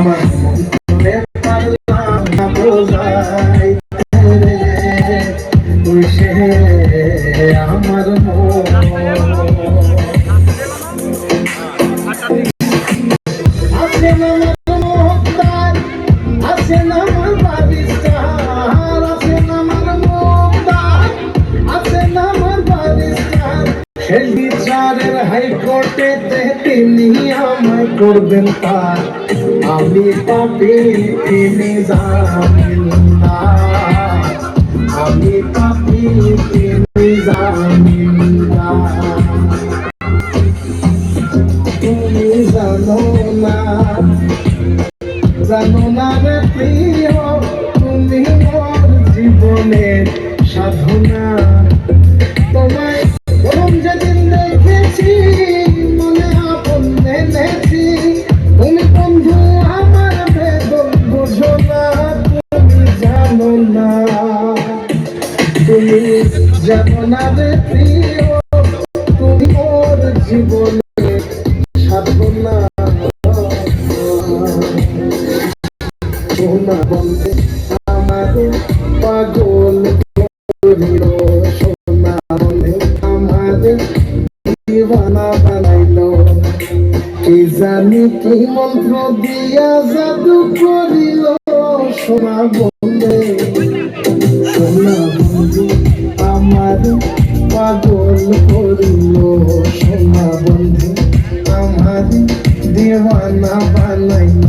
আমার মনে পারলাম না বোঝাইতে রে, তুই সে আমার মন। আছেন আমার মুক্তার, আছেন আমার বারিস্তার, আছেন আমার মুক্তার, আছেন আমার বারিস্তার। সেই বিচারের হাইকোর্টেতে তিনি আমায় করবেন তার, আমি পাপী তিনি জামিনদার, আমি পাপী তিনি জামিনদার। তুমি জানো না, জানো না রে প্রিয়, তুমি মোর জীবনের সাধনা। তোমায় প্রথম যেদিন দেখেছি মনে আপন এনেছি, তুমি বন্ধু আমার বেদন বুঝো না, তুমি জানো না, তুমি জানো না রে প্রিয়, তুমি মোর জীবনের সাধনা। সোনা বন্ধে আমাদের পাগল করিল, সোনা বন্ধে আমাদের দিওয়ানা বানাইল, কি জানি কি মন্ত্র দিয়া জাদু করিল। সোনা বন্ধে, সোনা বন্ধে আমাদের পাগল করিল, সোনা বন্ধে আমাদের দিওয়ানা বানাইল।